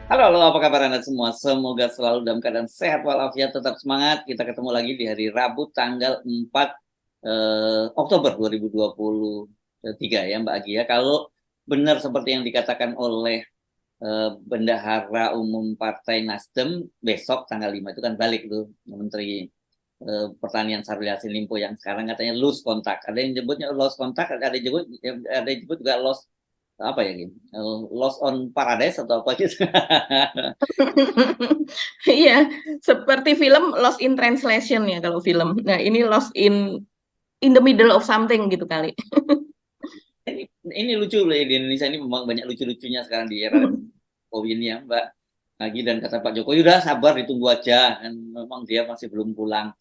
Halo, halo, apa kabar Anda semua? Semoga selalu dalam keadaan sehat walafiat, tetap semangat. Kita ketemu lagi di hari Rabu tanggal 4 Oktober 2023 ya Mbak Agi ya. Kalau benar seperti yang dikatakan oleh Bendahara Umum Partai Nasdem, besok tanggal 5 itu kan balik tuh Menteri Pertanian Syahrul Yassin Limpo yang sekarang katanya lose kontak. Ada yang nyebutnya lost kontak, ada yang nyebut juga lost apa ya gitu, lost on paradise atau apa gitu. Iya, seperti film Lost in Translation ya kalau film. Nah, ini Lost in the middle of something gitu kali. ini lucu loh ya, di Indonesia ini memang banyak lucu-lucunya sekarang di era Jokowi ini ya Mbak Lagi, dan kata Pak Jokowi udah sabar ditunggu aja, kan memang dia masih belum pulang.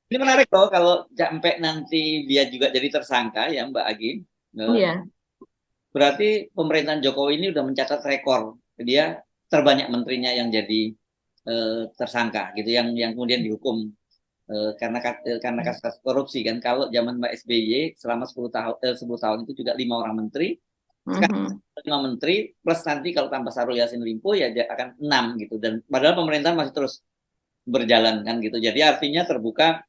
Ini menarik loh kalau sampai nanti dia juga jadi tersangka ya Mbak Agi. Iya. Berarti pemerintahan Jokowi ini udah mencatat rekor, dia terbanyak menterinya yang jadi tersangka gitu, yang kemudian dihukum karena kasus korupsi kan. Kalau zaman Mbak SBY selama 10 tahun 10 tahun itu juga 5 orang menteri. Sekarang Mhm. 5 menteri plus nanti kalau tambah Syahrul Yassin Limpo ya dia akan 6 gitu, dan padahal pemerintahan masih terus berjalan kan gitu. Jadi artinya terbuka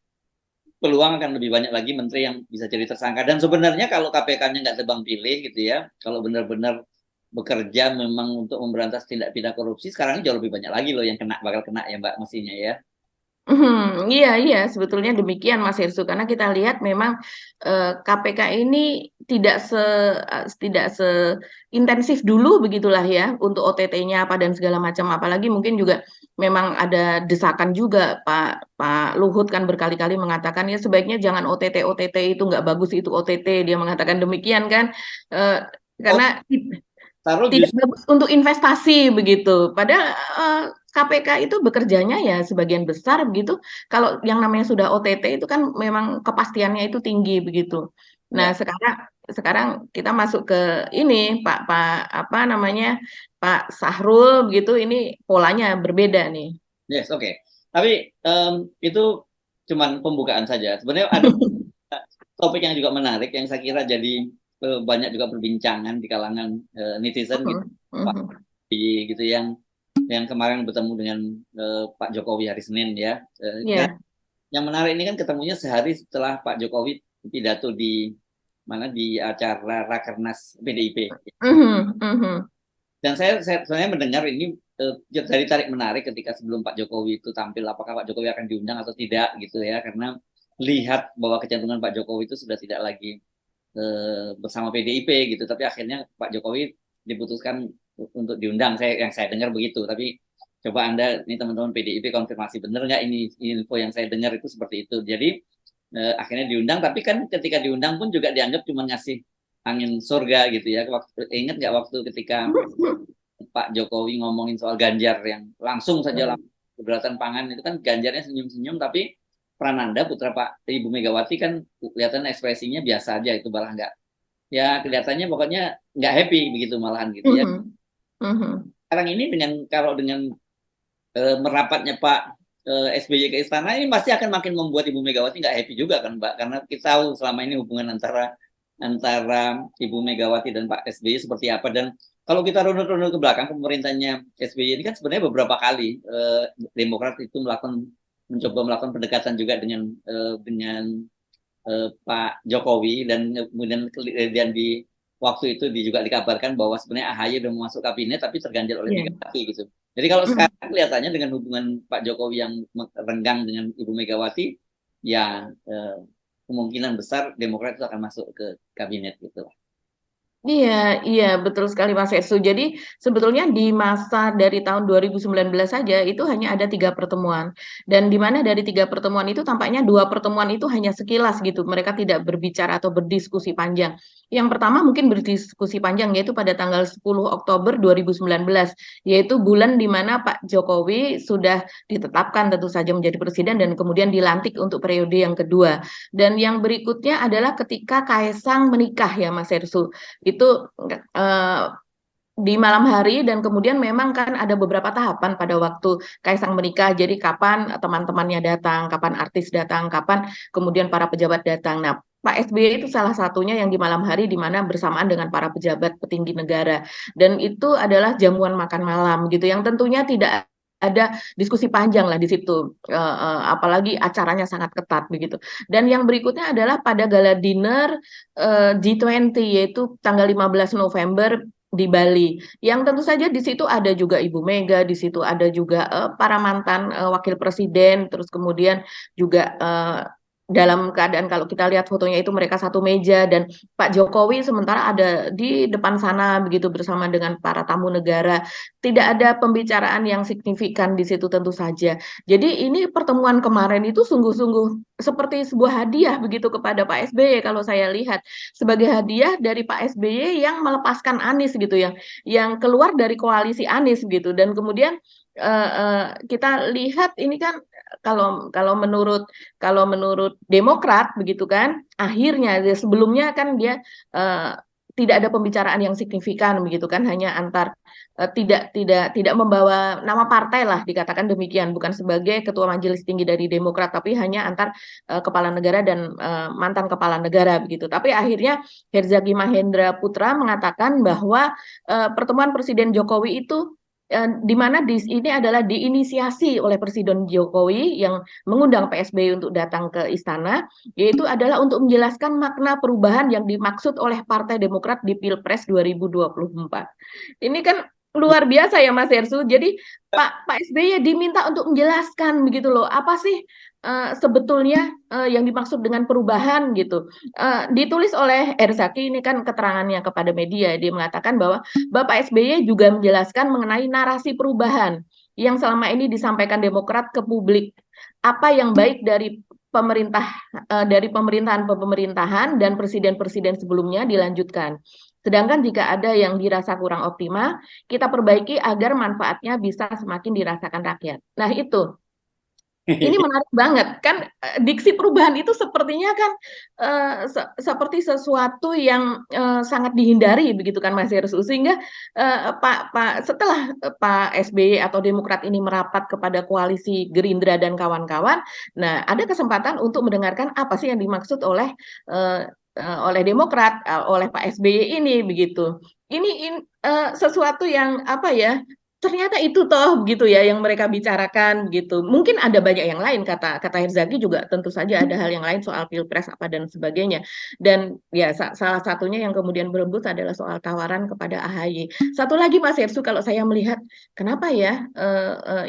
peluang akan lebih banyak lagi menteri yang bisa jadi tersangka. Dan sebenarnya kalau KPK-nya nggak tebang pilih gitu ya, kalau benar-benar bekerja memang untuk memberantas tindak pidana korupsi, sekarang ini jauh lebih banyak lagi loh yang bakal kena ya Mbak, mestinya ya. Iya, iya, sebetulnya demikian Mas Hirsu, karena kita lihat memang KPK ini tidak seintensif dulu begitulah ya untuk OTT-nya apa dan segala macam. Apalagi mungkin juga memang ada desakan juga Pak Pak Luhut kan berkali-kali mengatakan ya sebaiknya jangan OTT itu nggak bagus itu OTT, dia mengatakan demikian kan. Eh, Oh, karena Syahrul tidak justru bagus untuk investasi begitu. Padahal KPK itu bekerjanya ya sebagian besar begitu. Kalau yang namanya sudah OTT itu kan memang kepastiannya itu tinggi begitu. Nah, ya. sekarang kita masuk ke ini Pak Pak apa namanya? Pak Sahrul begitu, ini polanya berbeda nih. Yes, oke. Tapi itu cuman pembukaan saja. Sebenarnya ada topik yang juga menarik yang saya kira jadi banyak juga perbincangan di kalangan netizen gitu, Mhm, Pak mhm. gitu, yang kemarin bertemu dengan Pak Jokowi hari Senin ya. Ya. Yang menarik ini kan ketemunya sehari setelah Pak Jokowi pidato di mana, di acara Rakernas PDIP. Mhm, mhm. Dan saya sebenarnya mendengar ini dari tarik menarik ketika sebelum Pak Jokowi itu tampil, apakah Pak Jokowi akan diundang atau tidak gitu ya, karena lihat bahwa kecenderungan Pak Jokowi itu sudah tidak lagi bersama PDIP gitu, tapi akhirnya Pak Jokowi diputuskan untuk diundang. Yang saya dengar begitu, tapi coba Anda ini teman-teman PDIP konfirmasi benar nggak ini info yang saya dengar itu seperti itu. Jadi akhirnya diundang, tapi kan ketika diundang pun juga dianggap cuma ngasih angin surga gitu ya. Ingat nggak waktu ketika Pak Jokowi ngomongin soal Ganjar yang langsung saja keberatan pangan itu, kan Ganjarnya senyum-senyum, tapi Prananda putra Pak Ibu Megawati kan kelihatan ekspresinya biasa aja, itu malah nggak, ya kelihatannya pokoknya nggak happy begitu malahan gitu ya. Mhm, mhm. Sekarang ini kalau dengan merapatnya Pak SBY ke istana, ini pasti akan makin membuat Ibu Megawati nggak happy juga kan Mbak, karena kita tahu selama ini hubungan antara antara Ibu Megawati dan Pak SBY seperti apa. Dan kalau kita runut-runut ke belakang, pemerintahnya SBY ini kan sebenarnya beberapa kali Demokrat itu mencoba melakukan pendekatan juga dengan Pak Jokowi, dan kemudian di waktu itu juga dikabarkan bahwa sebenarnya AHY udah masuk kabinet tapi terganjal oleh Ya. Megawati gitu. Jadi kalau Mhm. sekarang kelihatannya dengan hubungan Pak Jokowi yang renggang dengan Ibu Megawati, ya kemungkinan besar Demokrat itu akan masuk ke kabinet gitu. Iya, iya betul sekali Mas Ersu. Jadi sebetulnya di masa dari tahun 2019 saja itu hanya ada 3 pertemuan. Dan di mana dari 3 pertemuan itu tampaknya 2 pertemuan itu hanya sekilas gitu. Mereka tidak berbicara atau berdiskusi panjang. Yang pertama mungkin berdiskusi panjang yaitu pada tanggal 10 Oktober 2019. Yaitu bulan di mana Pak Jokowi sudah ditetapkan tentu saja menjadi presiden dan kemudian dilantik untuk periode yang kedua. Dan yang berikutnya adalah ketika Kaisang menikah ya Mas Ersu itu eh, di malam hari dan kemudian memang kan ada beberapa tahapan pada waktu Kaisang menikah. Jadi kapan teman-temannya datang, kapan artis datang, kapan kemudian para pejabat datang. Nah, Pak SBY itu salah satunya yang di malam hari di mana bersamaan dengan para pejabat petinggi negara, dan itu adalah jamuan makan malam gitu yang tentunya tidak ada diskusi panjang lah di situ, apalagi acaranya sangat ketat begitu. Dan yang berikutnya adalah pada gala dinner G20, yaitu tanggal 15 November di Bali. Yang tentu saja di situ ada juga Ibu Mega, di situ ada juga para mantan wakil presiden, terus kemudian juga dalam keadaan kalau kita lihat fotonya itu mereka satu meja, dan Pak Jokowi sementara ada di depan sana begitu bersama dengan para tamu negara. Tidak ada pembicaraan yang signifikan di situ tentu saja. Jadi ini pertemuan kemarin itu sungguh-sungguh seperti sebuah hadiah begitu kepada Pak SBY, kalau saya lihat sebagai hadiah dari Pak SBY yang melepaskan Anies gitu, yang keluar dari koalisi Anies gitu. Dan kemudian kita lihat ini kan kalau menurut Demokrat begitu kan, akhirnya sebelumnya kan dia eh, tidak ada pembicaraan yang signifikan begitu kan, hanya antar tidak membawa nama partai lah dikatakan demikian, bukan sebagai ketua majelis tinggi dari Demokrat, tapi hanya antar kepala negara dan mantan kepala negara begitu. Tapi akhirnya Herzaki Mahendra Putra mengatakan bahwa pertemuan Presiden Jokowi itu di mana ini adalah diinisiasi oleh Presiden Jokowi yang mengundang PSBY untuk datang ke istana, yaitu adalah untuk menjelaskan makna perubahan yang dimaksud oleh Partai Demokrat di Pilpres 2024. Ini kan luar biasa ya Mas Hersu. Jadi Pak SBY diminta untuk menjelaskan begitu loh, apa sih sebetulnya yang dimaksud dengan perubahan gitu. Ditulis oleh Herzaki, ini kan keterangannya kepada media, dia mengatakan bahwa Bapak SBY juga menjelaskan mengenai narasi perubahan yang selama ini disampaikan Demokrat ke publik. Apa yang baik dari pemerintahan dan presiden-presiden sebelumnya dilanjutkan. Sedangkan jika ada yang dirasa kurang optimal, kita perbaiki agar manfaatnya bisa semakin dirasakan rakyat. Nah, itu. Ini menarik banget kan, diksi perubahan itu sepertinya kan seperti sesuatu yang sangat dihindari begitu kan Mas Heru, sehingga setelah Pak SBY atau Demokrat ini merapat kepada koalisi Gerindra dan kawan-kawan, nah ada kesempatan untuk mendengarkan apa sih yang dimaksud oleh Demokrat, oleh Pak SBY ini begitu. Ini sesuatu yang apa ya? Ternyata itu toh gitu ya yang mereka bicarakan gitu. Mungkin ada banyak yang lain, kata Herzaki juga tentu saja ada hal yang lain soal pilpres apa dan sebagainya. Dan ya salah satunya yang kemudian berebut adalah soal tawaran kepada AHY. Satu lagi Mas Hersu, kalau saya melihat kenapa ya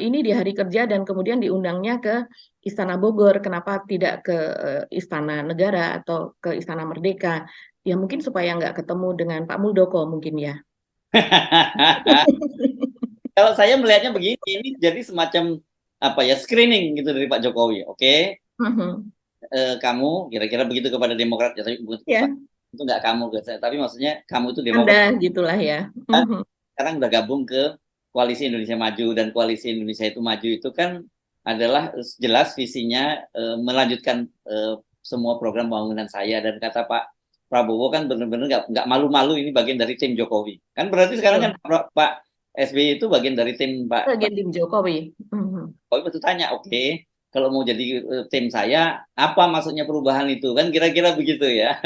ini di hari kerja dan kemudian diundangnya ke Istana Bogor, kenapa tidak ke Istana Negara atau ke Istana Merdeka? Ya mungkin supaya nggak ketemu dengan Pak Muldoko mungkin ya. Kalau saya melihatnya begini, ini jadi semacam apa ya, screening gitu dari Pak Jokowi. Oke, kamu kira-kira begitu kepada Demokrat ya, tapi Ya, itu nggak kamu guys, tapi maksudnya kamu itu Demokrat Anda gitulah ya. sekarang udah gabung ke Koalisi Indonesia Maju, dan Koalisi Indonesia itu Maju itu kan adalah jelas visinya melanjutkan semua program pembangunan saya, dan kata Pak Prabowo kan benar-benar nggak malu-malu ini bagian dari tim Jokowi. Kan berarti sekarang kan Pak SBY itu bagian dari tim Pak Bagian tim Jokowi. Jokowi. Betul tanya, oke, kalau mau jadi tim saya, apa maksudnya perubahan itu? Kan kira-kira begitu ya.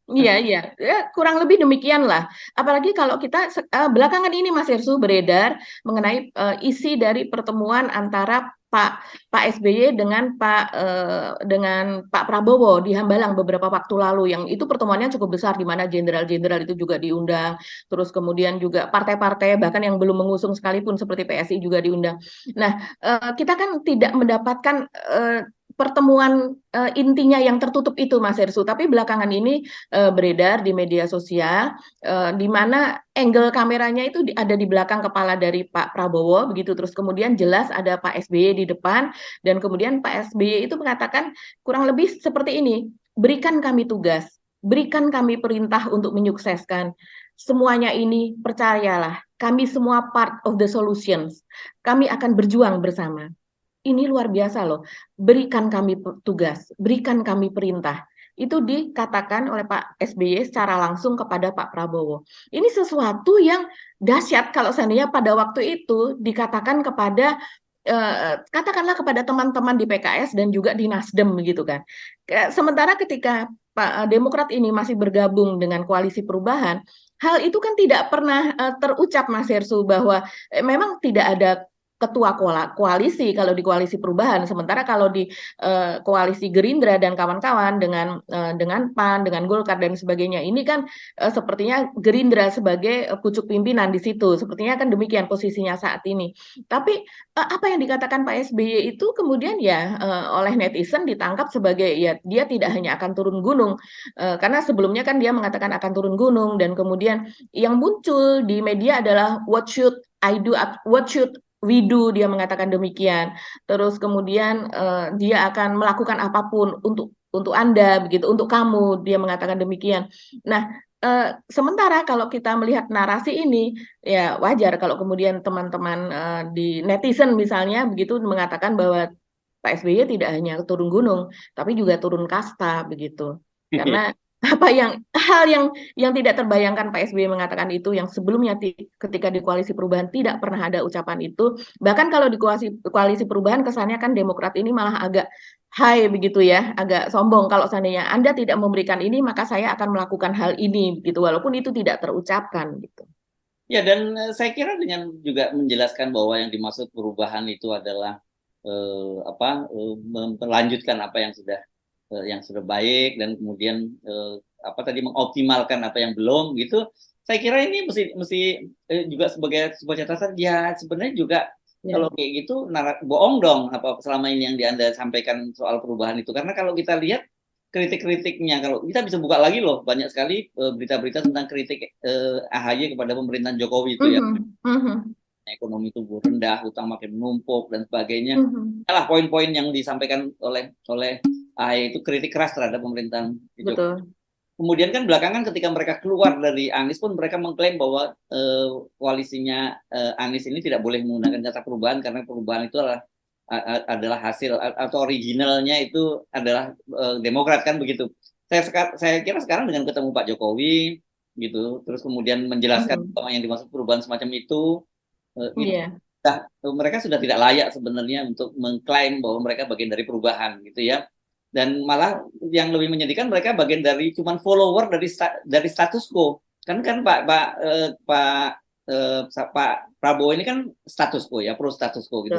Iya, iya, ya, kurang lebih demikian lah. Apalagi kalau kita belakangan ini Mas Hersu beredar mengenai isi dari pertemuan antara Pak SBY dengan Pak Prabowo di Hambalang beberapa waktu lalu, yang itu pertemuannya cukup besar di mana jenderal-jenderal itu juga diundang, terus kemudian juga partai-partai bahkan yang belum mengusung sekalipun seperti PSI juga diundang. Nah, kita kan tidak mendapatkan pertemuan intinya yang tertutup itu Mas Hersu, tapi belakangan ini beredar di media sosial di mana angle kameranya itu ada di belakang kepala dari Pak Prabowo begitu, terus kemudian jelas ada Pak SBY di depan, dan kemudian Pak SBY itu mengatakan kurang lebih seperti ini, berikan kami tugas, berikan kami perintah untuk menyukseskan semuanya ini, percayalah kami semua part of the solutions, kami akan berjuang bersama. Ini luar biasa loh, berikan kami tugas, berikan kami perintah. Itu dikatakan oleh Pak SBY secara langsung kepada Pak Prabowo. Ini sesuatu yang dahsyat kalau seandainya pada waktu itu dikatakan kepada katakanlah kepada teman-teman di PKS dan juga di Nasdem gitu kan. Sementara ketika Demokrat ini masih bergabung dengan koalisi perubahan, hal itu kan tidak pernah terucap Mas Hersu bahwa memang tidak ada ketua koalisi kalau di koalisi perubahan, sementara kalau di koalisi Gerindra dan kawan-kawan dengan PAN, dengan Golkar dan sebagainya ini kan sepertinya Gerindra sebagai pucuk pimpinan di situ, sepertinya kan demikian posisinya saat ini. Tapi apa yang dikatakan Pak SBY itu kemudian ya oleh netizen ditangkap sebagai ya dia tidak hanya akan turun gunung, karena sebelumnya kan dia mengatakan akan turun gunung dan kemudian yang muncul di media adalah what should I do, what should we do, dia mengatakan demikian. Terus kemudian dia akan melakukan apapun untuk Anda begitu, untuk kamu, dia mengatakan demikian. Nah, sementara kalau kita melihat narasi ini, ya wajar kalau kemudian teman-teman di netizen misalnya begitu mengatakan bahwa Pak SBY tidak hanya turun gunung, tapi juga turun kasta begitu. Karena hal yang tidak terbayangkan Pak SBY mengatakan itu yang sebelumnya ketika di koalisi perubahan tidak pernah ada ucapan itu. Bahkan kalau di koalisi perubahan kesannya kan Demokrat ini malah agak high begitu ya, agak sombong kalau seandainya Anda tidak memberikan ini maka saya akan melakukan hal ini gitu, walaupun itu tidak terucapkan gitu. Ya, dan saya kira dengan juga menjelaskan bahwa yang dimaksud perubahan itu adalah melanjutkan apa yang sudah baik, dan kemudian tadi mengoptimalkan apa yang belum gitu. Saya kira ini mesti juga sebagai sebuah catatan. Ya sebenarnya juga kalau kayak gitu bohong dong apa selama ini yang Anda sampaikan soal perubahan itu, karena kalau kita lihat kritik-kritiknya, kalau kita bisa buka lagi loh, banyak sekali berita-berita tentang kritik AHY kepada pemerintahan Jokowi itu ya. Ekonomi tumbuh rendah, utang makin menumpuk dan sebagainya. Salah poin-poin yang disampaikan oleh AHY itu kritik keras terhadap pemerintahan Jokowi. Betul. Kemudian kan belakangan ketika mereka keluar dari Anies pun mereka mengklaim bahwa koalisinya Anies ini tidak boleh menggunakan kata perubahan karena perubahan itu adalah hasil atau originalnya itu adalah Demokrat kan begitu. Saya kira sekarang dengan ketemu Pak Jokowi gitu, terus kemudian menjelaskan apa yang dimaksud perubahan semacam itu mereka sudah tidak layak sebenarnya untuk mengklaim bahwa mereka bagian dari perubahan gitu ya. Dan malah yang lebih menyedihkan mereka bagian dari cuman follower dari status quo. Kan Pak Prabowo ini kan status quo ya, pro status quo gitu.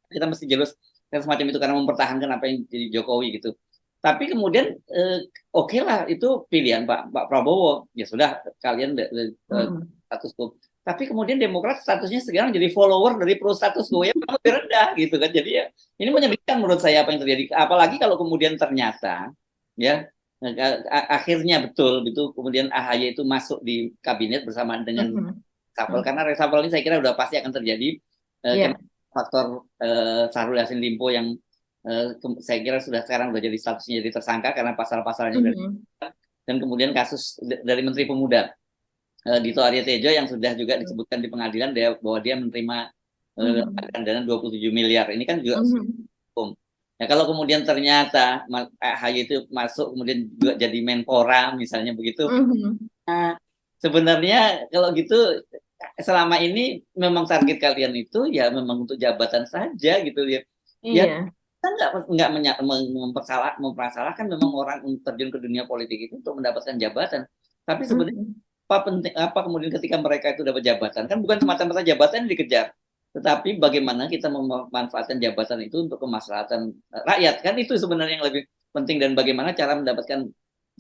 Kita mesti jelas kan semacam itu karena mempertahankan apa yang jadi Jokowi gitu. Tapi kemudian oke lah itu pilihan Pak Prabowo. Ya sudah kalian status quo. Tapi kemudian Demokrat statusnya sekarang jadi follower dari pro status quo, ya lebih rendah gitu kan. Jadi ya ini menyedihkan menurut saya apa yang terjadi. Apalagi kalau kemudian ternyata ya akhirnya betul kemudian AHY itu masuk di kabinet bersamaan dengan reshuffle, karena reshuffle ini saya kira udah pasti akan terjadi faktor Syahrul Yassin Limpo yang saya kira sekarang sudah jadi statusnya jadi tersangka karena pasal-pasalnya dan kemudian kasus dari Menteri Pemuda Dito Aryo Tejo yang sudah juga disebutkan di pengadilan bahwa dia menerima dana 27 miliar. Ini kan juga hukum. Ya kalau kemudian ternyata AHY itu masuk kemudian juga jadi Menpora misalnya begitu. Nah, sebenarnya kalau gitu selama ini memang target kalian itu ya memang untuk jabatan saja gitu ya. Ya kita nggak mempersalahkan memang orang terjun ke dunia politik itu untuk mendapatkan jabatan. Tapi sebenarnya apa kemudian ketika mereka itu dapat jabatan, kan bukan semata-mata jabatan yang dikejar, tetapi bagaimana kita memanfaatkan jabatan itu untuk kemaslahatan rakyat, kan itu sebenarnya yang lebih penting. Dan bagaimana cara mendapatkan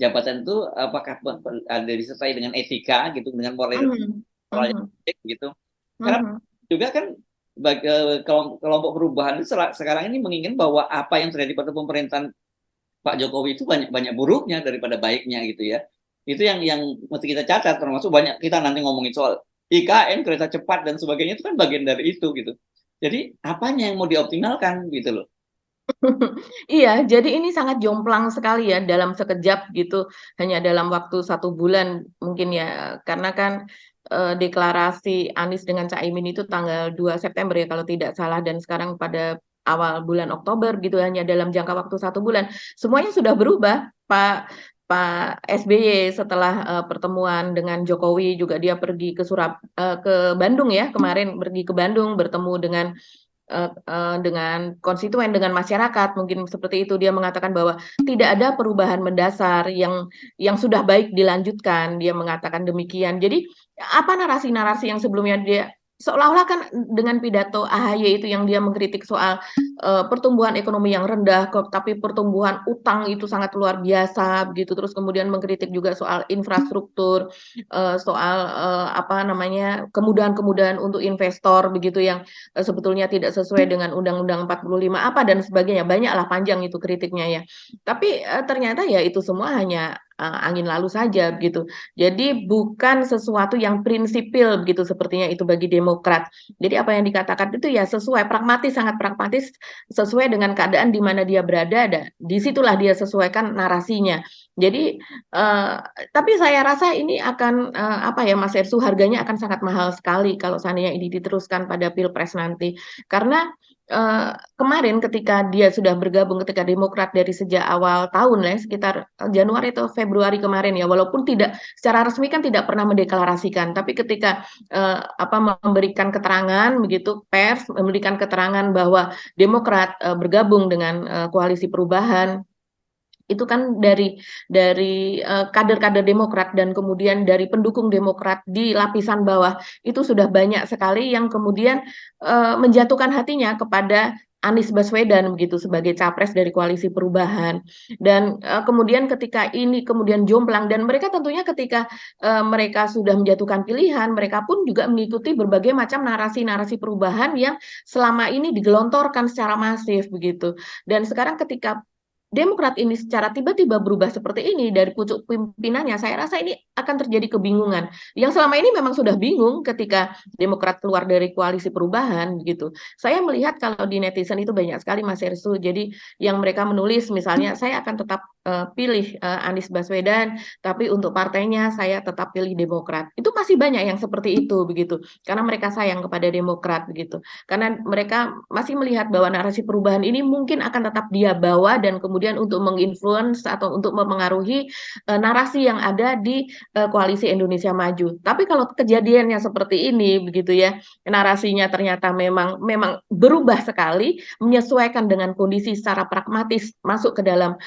jabatan itu apakah ada disertai dengan etika gitu, dengan moral gitu. Karena juga kan kelompok perubahan itu sekarang ini menginginkan bahwa apa yang terjadi pada pemerintahan Pak Jokowi itu banyak buruknya daripada baiknya gitu ya. Itu yang mesti kita catat, termasuk banyak kita nanti ngomongin soal IKN, kereta cepat dan sebagainya, itu kan bagian dari itu gitu. Jadi apanya yang mau dioptimalkan gitu loh. Iya, jadi ini sangat jomplang sekali ya dalam sekejap gitu, hanya dalam waktu 1 bulan mungkin ya, karena kan deklarasi Anies dengan Caimin itu tanggal 2 September ya kalau tidak salah, dan sekarang pada awal bulan Oktober gitu, hanya dalam jangka waktu 1 bulan. Semuanya sudah berubah. Pak SBY setelah pertemuan dengan Jokowi juga dia pergi ke Bandung ya, kemarin pergi ke Bandung bertemu dengan dengan konstituen, dengan masyarakat, mungkin seperti itu. Dia mengatakan bahwa tidak ada perubahan mendasar yang sudah baik dilanjutkan, dia mengatakan demikian. Jadi apa narasi-narasi yang sebelumnya dia seolah-olah kan dengan pidato AHY itu yang dia mengkritik soal pertumbuhan ekonomi yang rendah, tapi pertumbuhan utang itu sangat luar biasa begitu. Terus kemudian mengkritik juga soal infrastruktur, soal apa namanya kemudahan-kemudahan untuk investor begitu yang sebetulnya tidak sesuai dengan Undang-Undang 45 apa dan sebagainya. Banyaklah panjang itu kritiknya ya. Tapi ternyata ya itu semua hanya angin lalu saja begitu. Jadi bukan sesuatu yang prinsipil begitu sepertinya itu bagi Demokrat. Jadi apa yang dikatakan itu ya sesuai pragmatis, sangat pragmatis, sesuai dengan keadaan di mana dia berada. Disitulah dia sesuaikan narasinya. Jadi tapi saya rasa ini akan apa ya Mas Ersu, harganya akan sangat mahal sekali kalau seandainya ini diteruskan pada Pilpres nanti. Karena kemarin ketika dia sudah bergabung, ketika Demokrat dari sejak awal tahun ya, sekitar Januari atau Februari kemarin ya, walaupun tidak secara resmi kan tidak pernah mendeklarasikan, tapi ketika apa memberikan keterangan begitu pers, memberikan keterangan bahwa Demokrat bergabung dengan koalisi perubahan, itu kan dari kader-kader Demokrat dan kemudian dari pendukung Demokrat di lapisan bawah itu sudah banyak sekali yang kemudian menjatuhkan hatinya kepada Anies Baswedan begitu sebagai capres dari koalisi perubahan. Dan kemudian ketika ini kemudian jomplang, dan mereka tentunya ketika mereka sudah menjatuhkan pilihan, mereka pun juga mengikuti berbagai macam narasi-narasi perubahan yang selama ini digelontorkan secara masif begitu. Dan sekarang ketika Demokrat ini secara tiba-tiba berubah seperti ini dari pucuk pimpinannya, saya rasa ini akan terjadi kebingungan. Yang selama ini memang sudah bingung ketika Demokrat keluar dari koalisi perubahan, begitu. Saya melihat kalau di netizen itu banyak sekali Mas Ersu. Jadi yang mereka menulis misalnya, saya akan tetap pilih Anies Baswedan, tapi untuk partainya saya tetap pilih Demokrat. Itu masih banyak yang seperti itu, begitu. Karena mereka sayang kepada Demokrat, begitu. Karena mereka masih melihat bahwa narasi perubahan ini mungkin akan tetap dia bawa dan kemudian untuk menginfluence atau untuk mempengaruhi narasi yang ada di koalisi Indonesia Maju. Tapi kalau kejadiannya seperti ini begitu ya, narasinya ternyata memang berubah sekali, menyesuaikan dengan kondisi secara pragmatis masuk ke dalam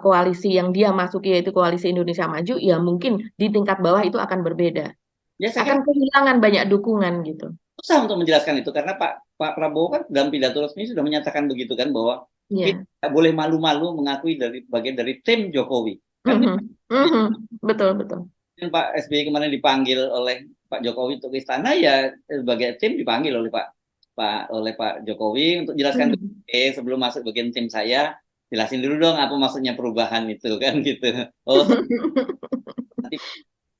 koalisi yang dia masuki yaitu koalisi Indonesia Maju, ya mungkin di tingkat bawah itu akan berbeda. Ya saya kira Akan kehilangan banyak dukungan gitu. susah untuk menjelaskan itu karena Pak Prabowo kan dalam pidato resmi sudah menyatakan begitu kan bahwa kita Iya. tidak boleh malu-malu mengakui dari bagian dari tim Jokowi. Kan Mhm, mhm. Betul, betul. Pak SBY kemarin dipanggil oleh Pak Jokowi untuk ke istana ya sebagai tim dipanggil oleh Pak Jokowi untuk jelaskan Mhm. sebelum masuk bagian tim saya jelasin dulu dong apa maksudnya perubahan itu kan gitu. Oh nanti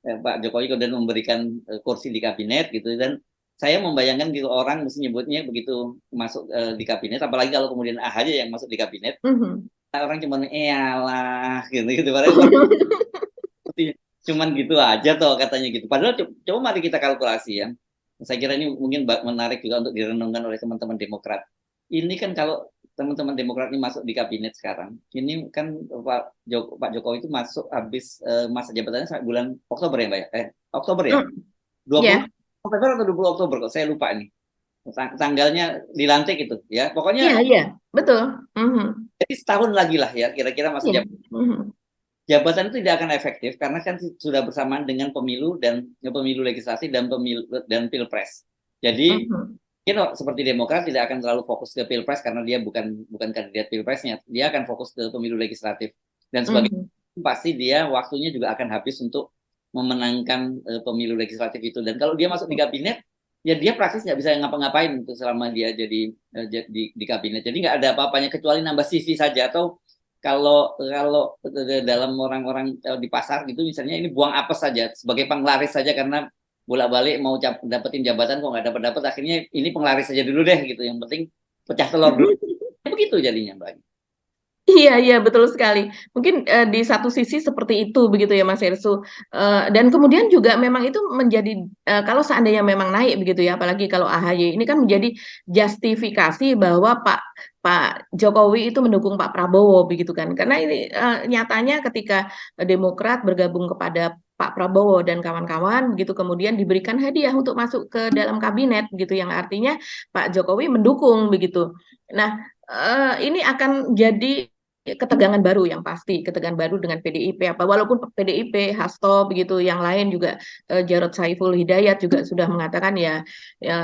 Pak Jokowi kemudian memberikan kursi di kabinet gitu dan saya membayangkan gitu orang mesti nyebutnya begitu masuk di kabinet apalagi kalau kemudian AHY yang masuk di kabinet Mhm. orang cuma eyalah gitu gitu cuman gitu aja toh katanya gitu. Padahal coba mari kita kalkulasi ya. Saya kira ini mungkin menarik juga untuk direnungkan oleh teman-teman Demokrat. Ini kan kalau teman-teman Demokrat ini masuk di kabinet sekarang, ini kan Pak Jokowi itu masuk habis masa jabatannya sampai bulan Oktober ya, Mbak ya? Oktober ya? Mm, 20 ya, Oktober atau 20 Oktober kok saya lupa nih. Tanggalnya dilantik itu ya. iya, Pokoknya iya, betul. Mhm. jadi setahun lagi lah ya kira-kira masa Iya. jabatan. Mhm. Jabatan itu tidak akan efektif karena kan sudah bersamaan dengan pemilu dan pemilu legislatif dan pemilu dan pilpres. Jadi Mhm. seperti Demokrat tidak akan terlalu fokus ke pilpres karena dia bukan kandidat pilpresnya, dia akan fokus ke pemilu legislatif dan sebagai Mhm. pasti dia waktunya juga akan habis untuk memenangkan pemilu legislatif itu. Dan kalau dia masuk di kabinet, ya dia praktis nggak bisa ngapa-ngapain untuk selama dia jadi di kabinet. Jadi nggak ada apa-apanya kecuali nambah CV saja atau kalau kalau dalam orang-orang di pasar gitu misalnya ini buang apes saja sebagai penglaris saja karena bolak-balik mau dapetin jabatan kok nggak dapat akhirnya ini penglaris saja dulu deh gitu yang penting pecah telur dulu begitu jadinya Mbak. Iya, iya, betul sekali. Mungkin di satu sisi seperti itu begitu ya Mas Ersu. Dan kemudian juga memang itu menjadi kalau seandainya memang naik begitu ya, apalagi kalau AHY ini kan menjadi justifikasi bahwa Pak Jokowi itu mendukung Pak Prabowo begitu kan. Karena ini nyatanya ketika Demokrat bergabung kepada Pak Prabowo dan kawan-kawan begitu, kemudian diberikan hadiah untuk masuk ke dalam kabinet gitu, yang artinya Pak Jokowi mendukung begitu. Nah, ini akan jadi ketegangan baru yang pasti, ketegangan baru dengan PDIP, apa walaupun PDIP, Hasto begitu, yang lain juga Jarod Saiful Hidayat juga sudah mengatakan ya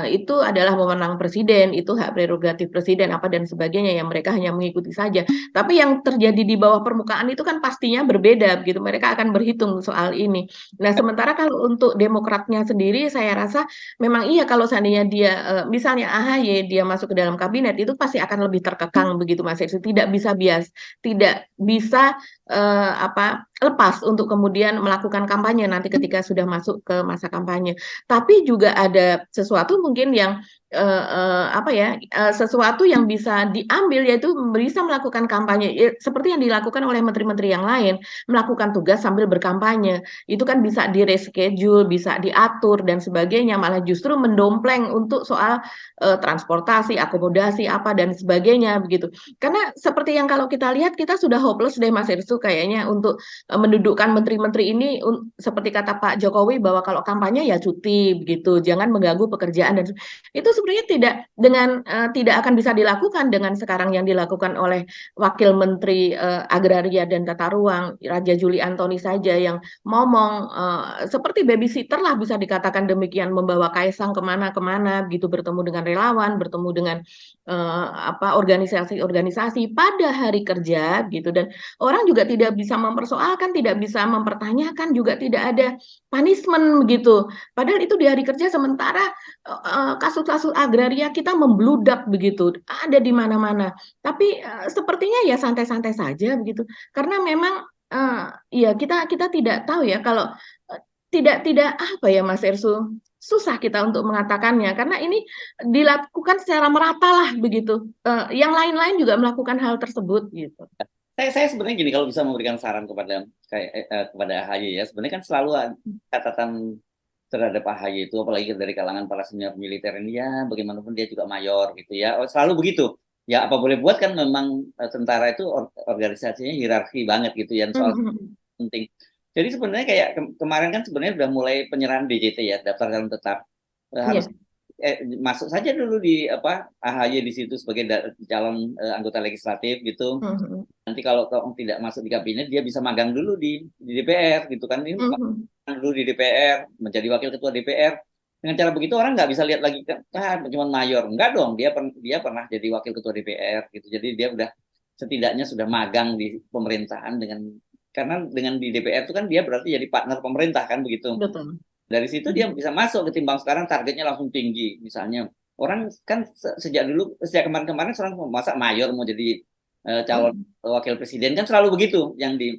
itu adalah wewenang presiden, itu hak prerogatif presiden apa dan sebagainya, yang mereka hanya mengikuti saja. Tapi yang terjadi di bawah permukaan itu kan pastinya berbeda begitu. Mereka akan berhitung soal ini. Nah, sementara kalau untuk Demokratnya sendiri, saya rasa memang iya, kalau seandainya dia misalnya AHY dia masuk ke dalam kabinet, itu pasti akan lebih terkekang begitu Mas Irsu. Tidak bisa lepas untuk kemudian melakukan kampanye nanti ketika sudah masuk ke masa kampanye. Tapi juga ada sesuatu mungkin yang sesuatu yang bisa diambil, yaitu bisa melakukan kampanye seperti yang dilakukan oleh menteri-menteri yang lain, melakukan tugas sambil berkampanye. Itu kan bisa di reschedule, bisa diatur dan sebagainya, malah justru mendompleng untuk soal transportasi, akomodasi apa dan sebagainya begitu. Karena seperti yang kalau kita lihat, kita sudah hopeless deh Mas Irsu kayaknya untuk mendudukkan menteri-menteri ini, seperti kata Pak Jokowi bahwa kalau kampanye ya cuti begitu, jangan mengganggu pekerjaan, dan itu sebenarnya tidak akan bisa dilakukan dengan sekarang yang dilakukan oleh Wakil Menteri Agraria dan Tata Ruang Raja Juli Antoni saja, yang ngomong seperti babysitter lah bisa dikatakan demikian, membawa Kaisang kemana-kemana begitu, bertemu dengan relawan, bertemu dengan organisasi-organisasi pada hari kerja gitu, dan orang juga tidak bisa mempersoalkan, tidak bisa mempertanyakan, juga tidak ada punishment begitu. Padahal itu di hari kerja, sementara kasus-kasus agraria kita membludak begitu, ada di mana-mana. Tapi sepertinya ya santai-santai saja begitu, karena memang ya kita tidak tahu ya, kalau tidak apa ya Mas Ersu, susah kita untuk mengatakannya karena ini dilakukan secara merata lah begitu. Yang lain-lain juga melakukan hal tersebut gitu. Saya sebenarnya gini, kalau bisa memberikan saran kepada AHY ya, sebenarnya kan selalu ada catatan terhadap AHY itu, apalagi dari kalangan para senior militer ini, ya bagaimanapun dia juga mayor gitu ya, selalu begitu. Ya apa boleh buat, kan memang tentara itu organisasinya hierarki banget gitu ya, soal penting. Jadi sebenarnya kayak kemarin kan sebenarnya udah mulai penyerahan DJT ya, daftar calon tetap. Harus masuk saja dulu di AHY di situ sebagai calon anggota legislatif gitu. Nanti kalau tidak masuk di kabinet, dia bisa magang dulu di DPR gitu kan. Ini magang dulu di DPR, menjadi wakil ketua DPR. Dengan cara begitu orang nggak bisa lihat lagi kan cuma mayor. Enggak dong, dia pernah jadi wakil ketua DPR gitu. Jadi dia udah setidaknya sudah magang di pemerintahan, karena dengan di DPR itu kan dia berarti jadi partner pemerintah kan begitu. Betul. Dari situ dia bisa masuk, ketimbang sekarang targetnya langsung tinggi. Misalnya orang kan sejak kemarin-kemarin orang masa mayor mau jadi calon wakil presiden, kan selalu begitu yang di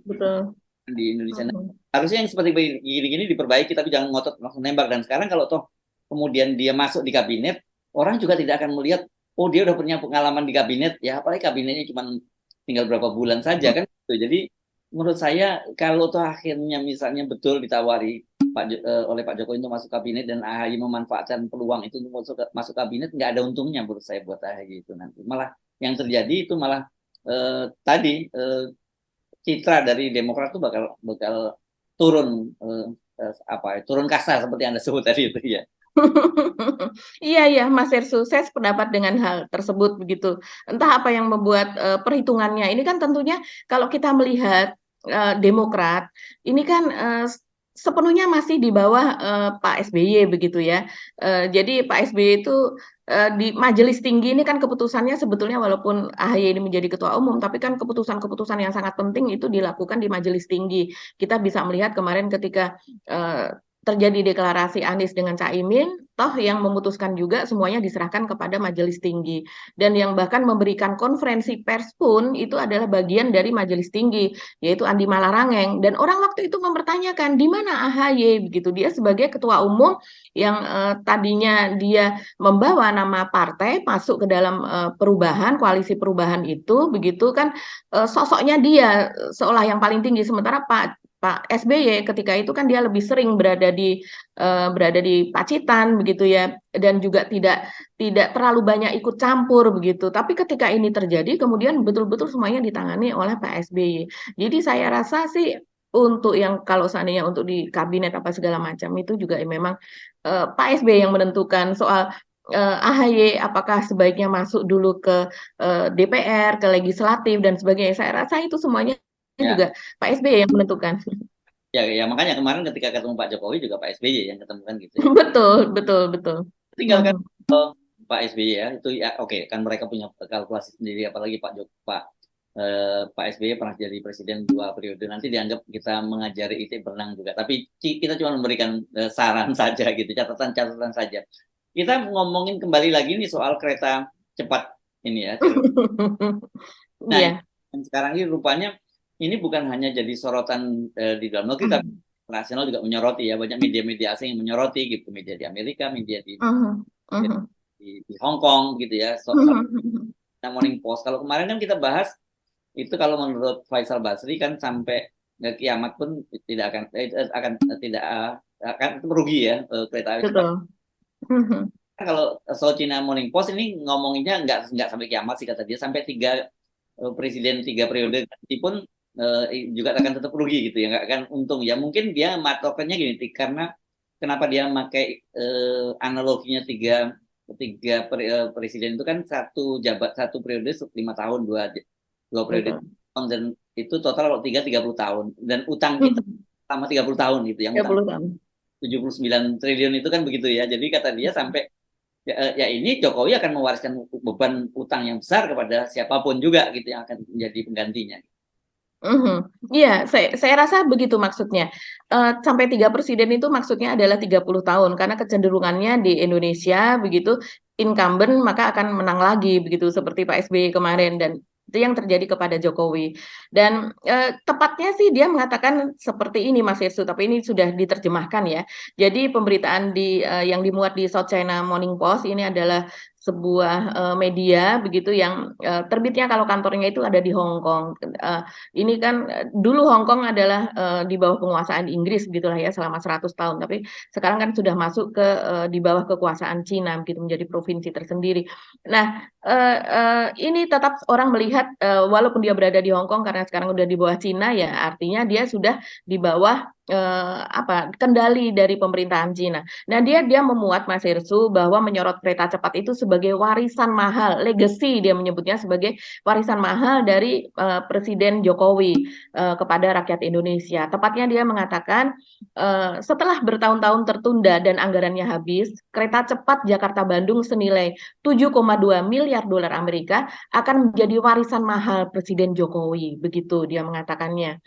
Indonesia. Harusnya yang seperti gini-gini diperbaiki, tapi jangan ngotot langsung nembak. Dan sekarang kalau toh kemudian dia masuk di kabinet, orang juga tidak akan melihat, oh dia udah punya pengalaman di kabinet, ya apalagi kabinetnya cuma tinggal berapa bulan saja kan. Jadi menurut saya kalau toh akhirnya misalnya betul ditawari oleh Pak Jokowi untuk masuk kabinet, dan AHY memanfaatkan peluang itu untuk masuk kabinet, nggak ada untungnya menurut saya buat AHY itu nanti. Malah yang terjadi itu malah citra dari Demokrat itu bakal turun turun kasta seperti Anda sebut tadi itu ya. Iya Mas Ersu, saya sependapat dengan hal tersebut begitu. Entah apa yang membuat perhitungannya. Ini kan tentunya kalau kita melihat Demokrat, ini kan sepenuhnya masih di bawah Pak SBY begitu ya. Jadi Pak SBY itu di majelis tinggi ini kan keputusannya sebetulnya, walaupun AHY ini menjadi ketua umum, tapi kan keputusan-keputusan yang sangat penting itu dilakukan di majelis tinggi. Kita bisa melihat kemarin ketika terjadi deklarasi Anies dengan Caimin, toh yang memutuskan juga semuanya diserahkan kepada majelis tinggi. Dan yang bahkan memberikan konferensi pers pun itu adalah bagian dari majelis tinggi, yaitu Andi Malarangeng. Dan orang waktu itu mempertanyakan, di mana AHY begitu, dia sebagai ketua umum yang tadinya dia membawa nama partai masuk ke dalam perubahan, koalisi perubahan itu begitu kan, sosoknya dia seolah yang paling tinggi, sementara Pak SBY ketika itu kan dia lebih sering berada di Pacitan begitu ya, dan juga tidak terlalu banyak ikut campur begitu. Tapi ketika ini terjadi, kemudian betul-betul semuanya ditangani oleh Pak SBY. Jadi saya rasa sih untuk yang kalau seandainya untuk di kabinet apa segala macam itu juga memang Pak SBY yang menentukan soal AHY apakah sebaiknya masuk dulu ke DPR, ke legislatif dan sebagainya. Saya rasa itu semuanya Ya, juga Pak SBY yang menentukan. ya makanya kemarin ketika ketemu Pak Jokowi juga Pak SBY yang ketemu kan gitu ya. Betul, betul, betul. Tinggalkan Mhm. Pak SBY ya itu ya oke kan mereka punya kalkulasi sendiri apalagi Pak SBY pernah jadi presiden 2 periode nanti dianggap kita mengajari itu berenang juga tapi kita cuma memberikan saran saja gitu catatan-catatan saja kita ngomongin kembali lagi nih soal kereta cepat ini ya nah Iya. yang sekarang ini rupanya ini bukan hanya jadi sorotan di dalam negeri tapi Mhm. nasional juga menyoroti ya banyak media-media asing yang menyoroti gitu media di Amerika media Mhm. Mhm. di Hong Kong gitu ya Mhm. Morning Post. Kalau kemarin kan kita bahas itu kalau menurut Faisal Basri kan sampai kiamat pun tidak tidak akan itu merugi ya kereta api cepat. Betul. Mhm. Kalau South China Morning Post ini ngomonginnya nggak sampai kiamat sih kata dia sampai presiden 3 periode ganti pun juga akan tetap rugi gitu ya nggak akan untung ya mungkin dia matokannya gini karena kenapa dia pakai analoginya tiga tiga presiden itu kan satu periode 5 tahun dua dua periode Betul. dan itu total kalau 30 tahun dan utang kita Mhm. selama 30 tahun gitu yang utang 30 tahun. 79 triliun itu kan begitu ya jadi kata dia sampai ya ini Jokowi akan mewariskan beban utang yang besar kepada siapapun juga gitu yang akan menjadi penggantinya. Mhm. Iya, saya rasa begitu maksudnya. Sampai 3 presiden itu maksudnya adalah 30 tahun, karena kecenderungannya di Indonesia begitu, incumbent maka akan menang lagi begitu, seperti Pak SBY kemarin dan itu yang terjadi kepada Jokowi. Dan, tepatnya sih dia mengatakan seperti ini Mas Hersut, tapi ini sudah diterjemahkan ya. Jadi pemberitaan yang dimuat di South China Morning Post ini adalah sebuah, media begitu yang, terbitnya kalau kantornya itu ada di Hong Kong. Ini kan dulu Hong Kong adalah di bawah penguasaan Inggris gitulah ya selama 100 tahun, tapi sekarang kan sudah masuk ke di bawah kekuasaan Cina begitu menjadi provinsi tersendiri. Nah, ini tetap orang melihat walaupun dia berada di Hong Kong karena sekarang udah di bawah Cina ya artinya dia sudah di bawah apa kendali dari pemerintahan Cina. Nah, dia memuat Mas Hersu bahwa menyorot kereta cepat itu sebagai warisan mahal, legacy dia menyebutnya sebagai warisan mahal dari Presiden Jokowi kepada rakyat Indonesia. Tepatnya dia mengatakan setelah bertahun-tahun tertunda dan anggarannya habis, kereta cepat Jakarta-Bandung senilai 7,2 miliar dolar Amerika akan menjadi warisan mahal Presiden Jokowi. Begitu dia mengatakannya.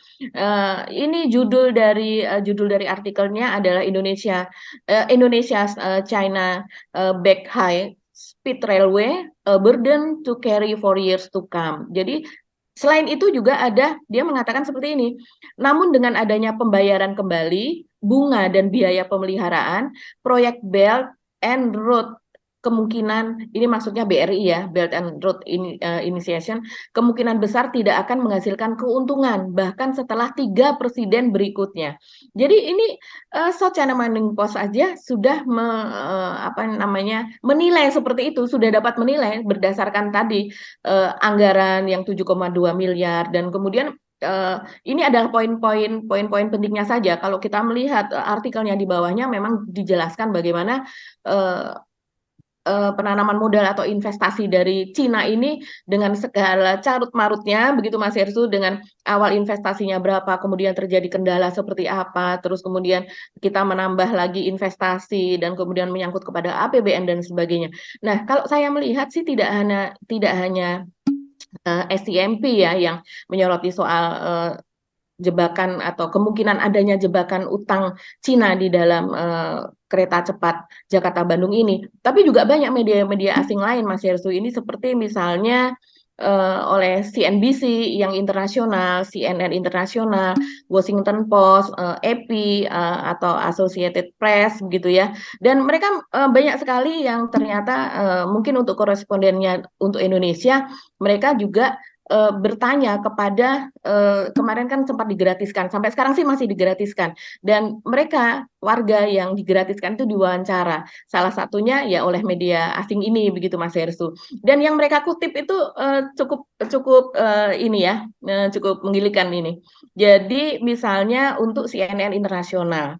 Ini judul dari artikelnya adalah Indonesia China Back High Speed Railway a burden to carry for years to come. Jadi selain itu juga dia mengatakan seperti ini. Namun dengan adanya pembayaran kembali, bunga dan biaya pemeliharaan, proyek Belt and Road kemungkinan ini maksudnya BRI ya, Belt and Road Initiation, kemungkinan besar tidak akan menghasilkan keuntungan bahkan setelah 3 presiden berikutnya. Jadi ini South China Morning Post aja sudah apa namanya menilai seperti itu, sudah dapat menilai berdasarkan tadi anggaran yang 7,2 miliar dan kemudian ini adalah poin-poin pentingnya saja. Kalau kita melihat artikelnya di bawahnya memang dijelaskan bagaimana uh, penanaman modal atau investasi dari Cina ini dengan segala carut marutnya begitu Mas Hersu dengan awal investasinya berapa kemudian terjadi kendala seperti apa terus kemudian kita menambah lagi investasi dan kemudian menyangkut kepada APBN dan sebagainya. Nah, kalau saya melihat sih tidak hanya SCMP ya yang menyoroti soal jebakan atau kemungkinan adanya jebakan utang Cina di dalam kereta cepat Jakarta-Bandung ini. Tapi juga banyak media-media asing lain, Mas Yersu, ini seperti misalnya oleh CNBC yang internasional, CNN internasional, Washington Post, AP atau Associated Press begitu ya. Dan mereka banyak sekali yang ternyata mungkin untuk korespondennya untuk Indonesia, mereka juga bertanya kepada kemarin kan sempat digratiskan, sampai sekarang sih masih digratiskan, dan mereka warga yang digratiskan itu diwawancara, salah satunya ya oleh media asing ini begitu Mas Hersu. Dan yang mereka kutip itu cukup cukup ini ya, cukup menggilikan ini. Jadi misalnya untuk CNN Internasional,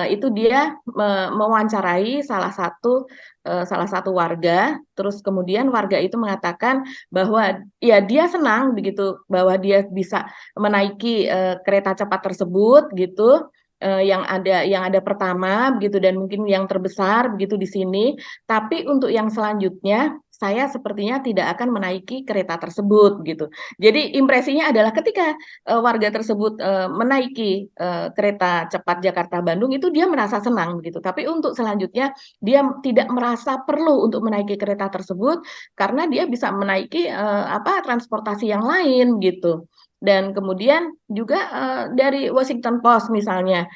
itu dia mewawancarai salah satu warga, terus kemudian warga itu mengatakan bahwa ya dia senang begitu bahwa dia bisa menaiki kereta cepat tersebut gitu, yang ada pertama begitu dan mungkin yang terbesar begitu di sini, tapi untuk yang selanjutnya saya sepertinya tidak akan menaiki kereta tersebut gitu. Jadi impresinya adalah ketika warga tersebut menaiki kereta cepat Jakarta-Bandung itu dia merasa senang begitu. Tapi untuk selanjutnya dia tidak merasa perlu untuk menaiki kereta tersebut karena dia bisa menaiki transportasi yang lain gitu. Dan kemudian juga dari Washington Post misalnya,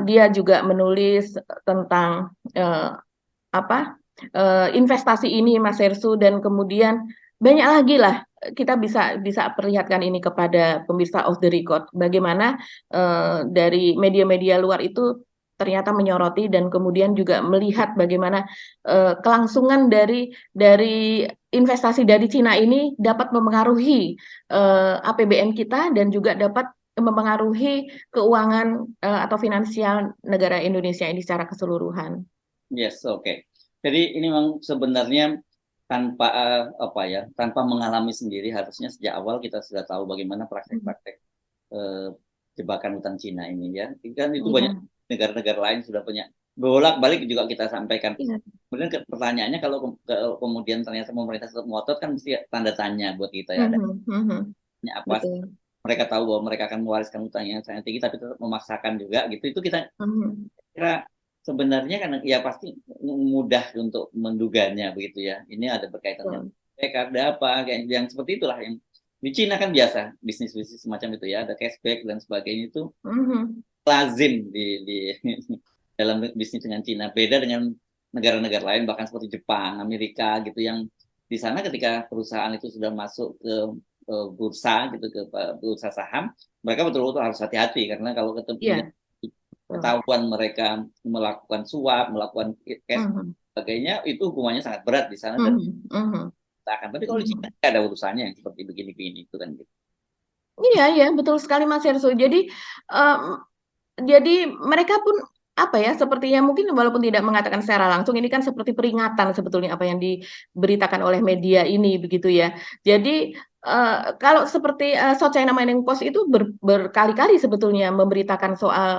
dia juga menulis tentang apa investasi ini Mas Hersu, dan kemudian banyak lagi lah kita bisa perlihatkan ini kepada pemirsa off the record bagaimana dari media-media luar itu ternyata menyoroti dan kemudian juga melihat bagaimana kelangsungan dari investasi dari Cina ini dapat memengaruhi APBN kita dan juga dapat mempengaruhi keuangan atau finansial negara Indonesia ini secara keseluruhan. Yes, oke. Jadi ini memang sebenarnya tanpa tanpa mengalami sendiri, harusnya sejak awal kita sudah tahu bagaimana praktek-praktek jebakan utang Cina ini ya. Kan itu banyak negara-negara lain sudah punya, bolak-balik juga kita sampaikan. Kemudian pertanyaannya kalau kemudian ternyata pemerintah tetap ngotot, kan mesti tanda tanya buat kita ya. Apa mereka tahu bahwa mereka akan mewariskan utang yang sangat tinggi tapi tetap memaksakan juga gitu. Itu kita kira sebenarnya kan ya pasti mudah untuk menduganya begitu ya. Ini ada berkaitan dengan ada apa kayak yang seperti itulah yang di Cina kan biasa bisnis semacam itu ya, ada cashback dan sebagainya itu lazim di dalam bisnis dengan Cina. Beda dengan negara-negara lain bahkan seperti Jepang, Amerika gitu, yang di sana ketika perusahaan itu sudah masuk ke bursa gitu, ke bursa saham, mereka betul-betul harus hati-hati karena kalau ketemu ketahuan mereka melakukan suap, melakukan cash sebagainya, itu hukumannya sangat berat di sana. Tapi kalau di Cina tidak ada urusannya yang seperti begini-begini itu kan gitu. Iya betul sekali Mas Herso. Jadi mereka pun sepertinya mungkin walaupun tidak mengatakan secara langsung, ini kan seperti peringatan sebetulnya apa yang diberitakan oleh media ini begitu ya. Jadi kalau seperti South China Morning Post itu berkali-kali sebetulnya memberitakan soal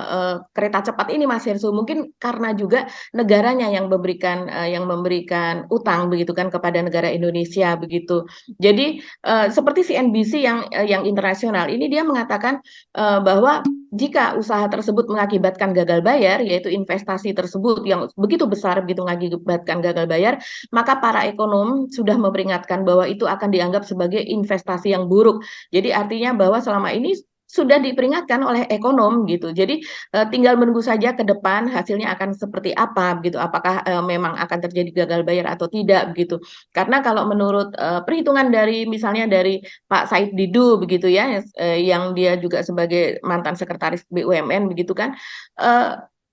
kereta cepat ini Mas Hersu, mungkin karena juga negaranya yang memberikan utang begitu kan kepada negara Indonesia begitu. Jadi seperti CNBC yang internasional ini dia mengatakan bahwa jika usaha tersebut mengakibatkan gagal bayar, yaitu investasi tersebut yang begitu besar begitu mengakibatkan gagal bayar, maka para ekonom sudah memperingatkan bahwa itu akan dianggap sebagai investasi yang buruk. Jadi artinya bahwa selama ini sudah diperingatkan oleh ekonom gitu. Jadi tinggal menunggu saja ke depan hasilnya akan seperti apa begitu. Apakah memang akan terjadi gagal bayar atau tidak begitu. Karena kalau menurut perhitungan misalnya dari Pak Said Didu begitu ya, yang dia juga sebagai mantan sekretaris BUMN begitu kan,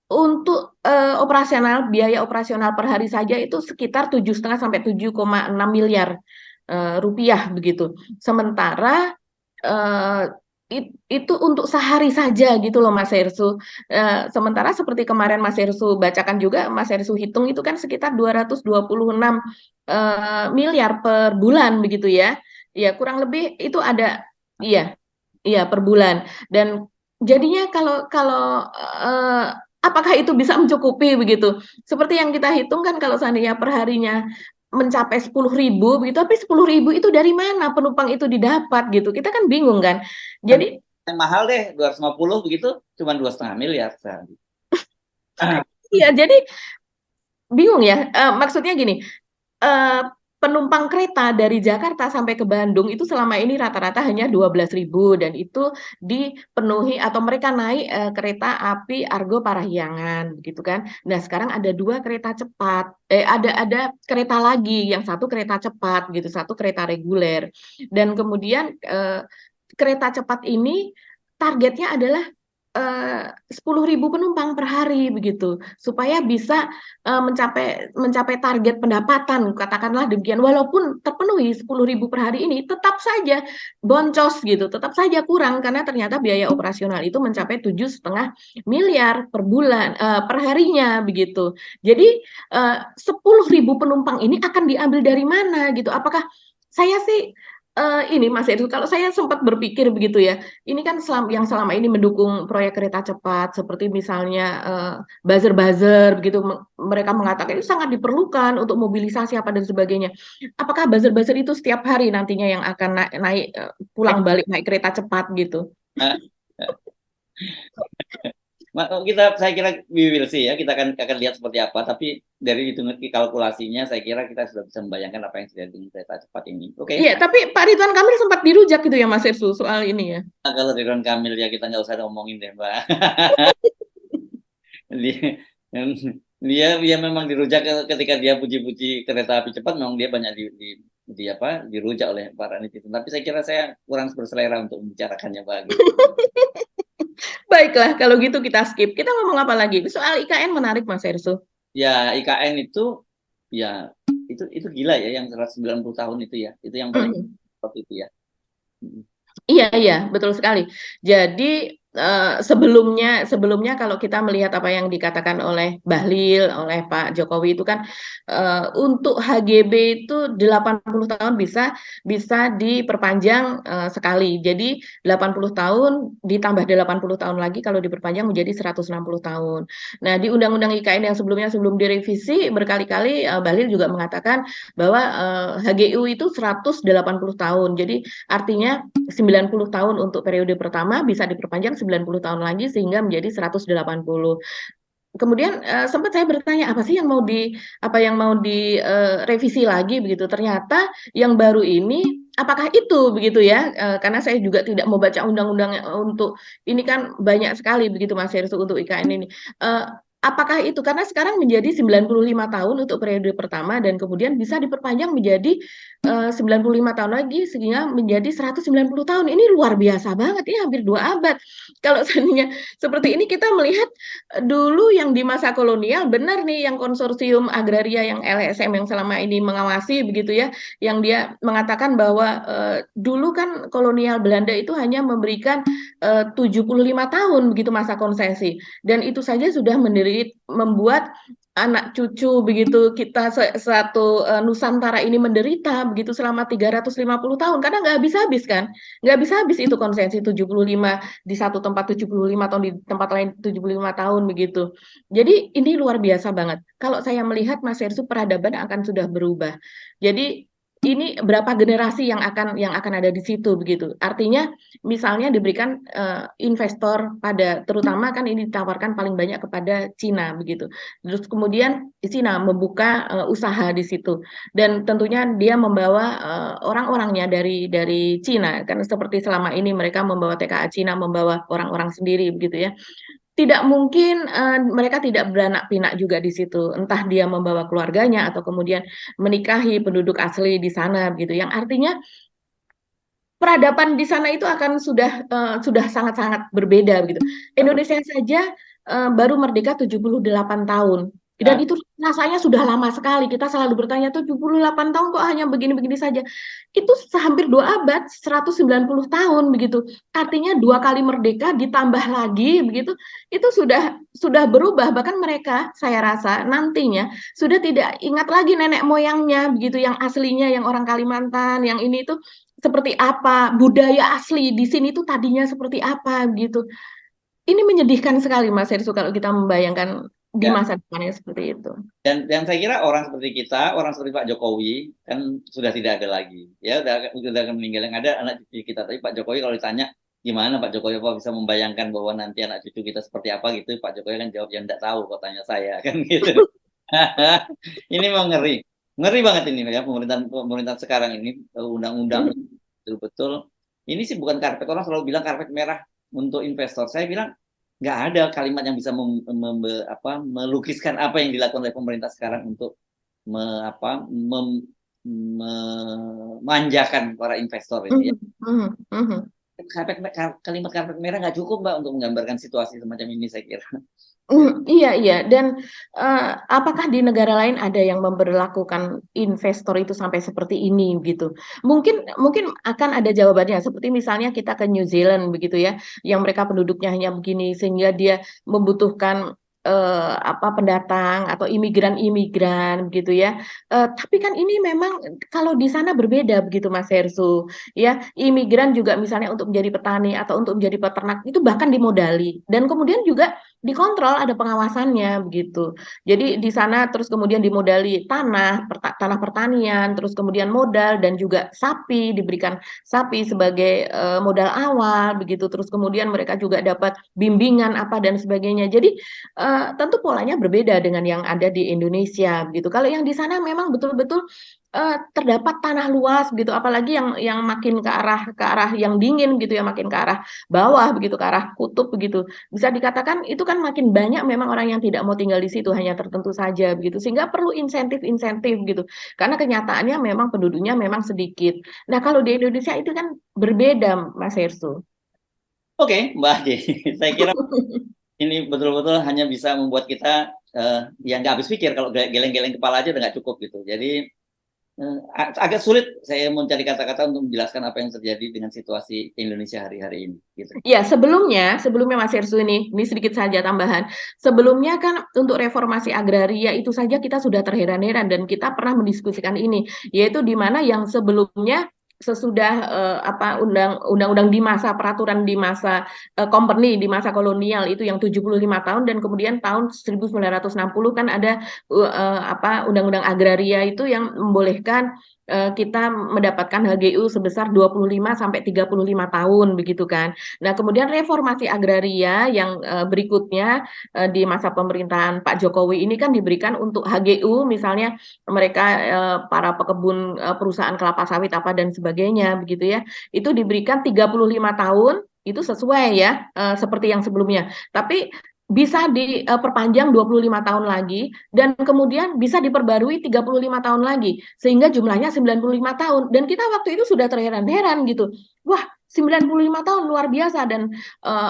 untuk biaya operasional per hari saja itu sekitar 7,5 sampai 7,6 miliar rupiah begitu. Sementara itu untuk sehari saja gitu loh Mas Hersu. Sementara seperti kemarin Mas Hersu bacakan juga, Mas Hersu hitung itu kan sekitar 226 miliar per bulan begitu ya. Ya kurang lebih itu ada, iya per bulan. Dan jadinya kalau apakah itu bisa mencukupi begitu? Seperti yang kita hitung kan kalau seandainya per harinya mencapai 10.000 begitu, tapi 10.000 itu dari mana penumpang itu didapat gitu? Kita kan bingung kan. Jadi yang mahal deh 250 begitu, cuma 2,5 miliar. Iya, jadi bingung ya. Maksudnya gini, penumpang kereta dari Jakarta sampai ke Bandung itu selama ini rata-rata hanya 12.000 dan itu dipenuhi atau mereka naik kereta api Argo Parahyangan gitu kan. Nah, sekarang ada dua kereta cepat. Ada kereta lagi, yang satu kereta cepat gitu, satu kereta reguler. Dan kemudian kereta cepat ini targetnya adalah 10.000 penumpang per hari begitu supaya bisa mencapai target pendapatan katakanlah demikian walaupun terpenuhi 10.000 per hari ini tetap saja boncos gitu tetap saja kurang karena ternyata biaya operasional itu mencapai 7,5 miliar per bulan per harinya begitu jadi 10.000 penumpang ini akan diambil dari mana gitu apakah saya sih ini Mas Edu, kalau saya sempat berpikir begitu ya, ini kan yang selama ini mendukung proyek kereta cepat, seperti misalnya buzzer-buzzer begitu, mereka mengatakan itu sangat diperlukan untuk mobilisasi apa dan sebagainya. Apakah buzzer-buzzer itu setiap hari nantinya yang akan naik pulang balik naik kereta cepat gitu? Saya kira we will see ya, kita akan lihat seperti apa. Tapi dari hitungan kalkulasinya, saya kira kita sudah bisa membayangkan apa yang terjadi dengan kereta cepat ini. Oke. Iya, tapi Pak Ridwan Kamil sempat dirujak gitu ya Mas Ersu soal ini ya. Nah, kalau Ridwan Kamil ya kita nggak usah ngomongin deh, Mbak. dia, dia memang dirujak ketika dia puji-puji kereta api cepat, memang dia banyak dirujak oleh para netizen. Tapi saya kira saya kurang berselera untuk membicarakannya, Mbak. Baiklah, kalau gitu kita skip. Kita ngomong apa lagi? Soal IKN menarik Mas Ersu. Ya, IKN itu ya itu gila ya yang 190 tahun itu ya. Itu yang paling itu ya. Iya, betul sekali. Jadi sebelumnya kalau kita melihat apa yang dikatakan oleh Bahlil, oleh Pak Jokowi itu kan untuk HGB itu 80 tahun bisa diperpanjang sekali. Jadi 80 tahun ditambah 80 tahun lagi kalau diperpanjang menjadi 160 tahun. Nah, di Undang-Undang IKN yang sebelumnya sebelum direvisi berkali-kali Bahlil juga mengatakan bahwa HGU itu 180 tahun. Jadi artinya 90 tahun untuk periode pertama bisa diperpanjang 90 tahun lagi sehingga menjadi 180. Kemudian sempat saya bertanya apa yang mau direvisi lagi begitu. Ternyata yang baru ini apakah itu begitu ya? Karena saya juga tidak mau baca undang-undang untuk ini kan banyak sekali begitu Mas Heru untuk IKN ini. Apakah itu karena sekarang menjadi 95 tahun untuk periode pertama dan kemudian bisa diperpanjang menjadi 95 tahun lagi sehingga menjadi 190 tahun. Ini luar biasa banget, ini hampir 2 abad. Kalau seandainya seperti ini kita melihat dulu yang di masa kolonial benar nih yang konsorsium agraria yang LSM yang selama ini mengawasi begitu ya, yang dia mengatakan bahwa dulu kan kolonial Belanda itu hanya memberikan 75 tahun begitu masa konsesi dan itu saja sudah membuat anak cucu begitu kita satu Nusantara ini menderita begitu selama 350 tahun karena nggak habis-habis kan nggak habis-habis itu konsesi 75 di satu tempat 75 tahun di tempat lain 75 tahun begitu jadi ini luar biasa banget kalau saya melihat Mas Hersu peradaban akan sudah berubah jadi ini berapa generasi yang akan ada di situ begitu artinya misalnya diberikan investor terutama kan ini ditawarkan paling banyak kepada Cina begitu terus kemudian Cina membuka usaha di situ dan tentunya dia membawa orang-orangnya dari Cina kan seperti selama ini mereka membawa TKA Cina membawa orang-orang sendiri begitu ya tidak mungkin mereka tidak beranak pinak juga di situ entah dia membawa keluarganya atau kemudian menikahi penduduk asli di sana begitu yang artinya peradaban di sana itu akan sudah sangat-sangat berbeda begitu. Indonesia saja baru merdeka 78 tahun. Dan itu rasanya sudah lama sekali. Kita selalu bertanya 78 tahun kok hanya begini-begini saja. Itu hampir 2 abad, 190 tahun begitu. Artinya 2 kali merdeka ditambah lagi begitu. Itu sudah berubah. Bahkan mereka saya rasa nantinya sudah tidak ingat lagi nenek moyangnya begitu yang aslinya yang orang Kalimantan, yang ini itu seperti apa, budaya asli di sini tuh tadinya seperti apa gitu. Ini menyedihkan sekali Mas Hersu kalau kita membayangkan di Ya. masa depannya seperti itu. Dan saya kira orang seperti kita, orang seperti Pak Jokowi kan sudah tidak ada lagi. Ya udah akan meninggal yang ada anak cucu kita. Tapi Pak Jokowi kalau ditanya gimana Pak Jokowi apa bisa membayangkan bahwa nanti anak cucu kita seperti apa gitu, Pak Jokowi kan jawab yang tidak tahu kok tanya saya kan gitu. Ini mau ngeri. ngeri banget ini ya pemerintahan sekarang ini, undang-undang Mhm, betul-betul. Ini sih bukan karpet, orang selalu bilang karpet merah untuk investor. Saya bilang nggak ada kalimat yang bisa melukiskan apa yang dilakukan oleh pemerintah sekarang untuk memanjakan para investor ini ya. mhm, mhm, mhm. Kalimat karpet merah nggak cukup Mbak untuk menggambarkan situasi semacam ini saya kira. Ya. Iya iya, dan, apakah di negara lain ada yang memberlakukan investor itu sampai seperti ini gitu? Mungkin mungkin akan ada jawabannya, seperti misalnya kita ke New Zealand begitu ya, yang mereka penduduknya hanya begini, sehingga dia membutuhkan, pendatang atau imigran-imigran gitu ya. Tapi kan ini memang kalau di sana berbeda begitu Mas Herssu, ya. Imigran juga misalnya untuk menjadi petani atau untuk menjadi peternak itu bahkan dimodali, dan kemudian juga dikontrol, ada pengawasannya begitu. Jadi di sana terus kemudian dimodali tanah pertanian, terus kemudian modal dan juga sapi, diberikan sapi sebagai, modal awal begitu. Terus kemudian mereka juga dapat bimbingan apa dan sebagainya. Jadi, tentu polanya berbeda dengan yang ada di Indonesia begitu. Kalau yang di sana memang betul-betul, terdapat tanah luas gitu, apalagi yang makin ke arah yang dingin gitu ya, makin ke arah bawah begitu, ke arah kutub begitu. Bisa dikatakan itu kan makin banyak memang orang yang tidak mau tinggal di situ, hanya tertentu saja begitu, sehingga perlu insentif-insentif gitu. Karena kenyataannya memang penduduknya memang sedikit. Nah, kalau di Indonesia itu kan berbeda, Mas Herssu. Oke, Mbak Agi, saya kira ini betul-betul hanya bisa membuat kita ya nggak habis pikir kalau geleng-geleng kepala aja udah nggak cukup gitu. Jadi agak sulit saya mencari kata-kata untuk menjelaskan apa yang terjadi dengan situasi Indonesia hari-hari ini. Gitu. Ya, sebelumnya Mas Herssu ini sedikit saja tambahan. Sebelumnya kan untuk reformasi agraria itu saja kita sudah terheran-heran dan kita pernah mendiskusikan ini, yaitu di mana yang sebelumnya sesudah undang-undang di masa peraturan di masa company di masa kolonial itu yang 75 tahun, dan kemudian tahun 1960 kan ada undang-undang agraria itu yang membolehkan kita mendapatkan HGU sebesar 25 sampai 35 tahun begitu kan. Nah, kemudian reformasi agraria yang, berikutnya, di masa pemerintahan Pak Jokowi ini kan diberikan untuk HGU, misalnya mereka, para pekebun, perusahaan kelapa sawit apa dan sebagainya begitu ya, itu diberikan 35 tahun, itu sesuai ya, seperti yang sebelumnya. Tapi bisa diperpanjang 25 tahun lagi, dan kemudian bisa diperbarui 35 tahun lagi, sehingga jumlahnya 95 tahun, dan kita waktu itu sudah terheran-heran gitu. Wah, 95 tahun luar biasa, dan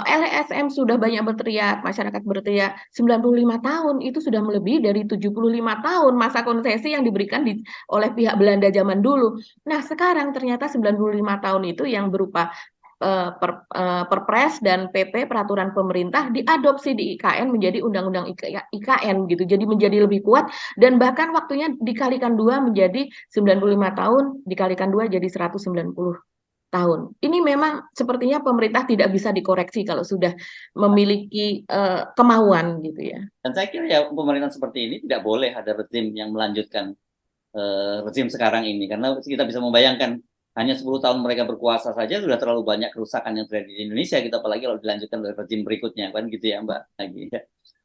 LSM sudah banyak berteriak, masyarakat berteriak, 95 tahun itu sudah melebihi dari 75 tahun masa konsesi yang diberikan oleh pihak Belanda zaman dulu. Nah, sekarang ternyata 95 tahun itu yang berupa Perpres dan PP peraturan pemerintah diadopsi di IKN menjadi undang-undang IKN gitu. Jadi menjadi lebih kuat, dan bahkan waktunya dikalikan dua menjadi 95 tahun, dikalikan dua jadi 190 tahun. Ini memang sepertinya pemerintah tidak bisa dikoreksi kalau sudah memiliki kemauan gitu ya. Dan saya kira ya pemerintahan seperti ini tidak boleh ada rezim yang melanjutkan rezim sekarang ini karena kita bisa membayangkan hanya 10 tahun mereka berkuasa saja sudah terlalu banyak kerusakan yang terjadi di Indonesia kita apalagi kalau dilanjutkan oleh rezim berikutnya kan gitu ya Mbak lagi.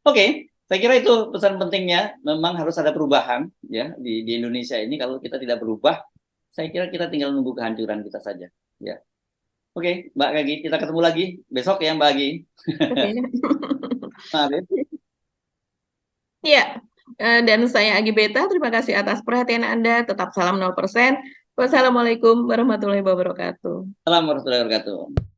Oke, saya kira itu pesan pentingnya memang harus ada perubahan ya di Indonesia ini kalau kita tidak berubah saya kira kita tinggal menunggu kehancuran kita saja ya. Oke, Mbak Gagi, kita ketemu lagi besok ya Mbak Gagi. Oke. Nah, Iya, dan saya Agi Beta, terima kasih atas perhatian Anda. Tetap salam 0%. Wassalamualaikum warahmatullahi wabarakatuh. Assalamualaikum warahmatullahi wabarakatuh.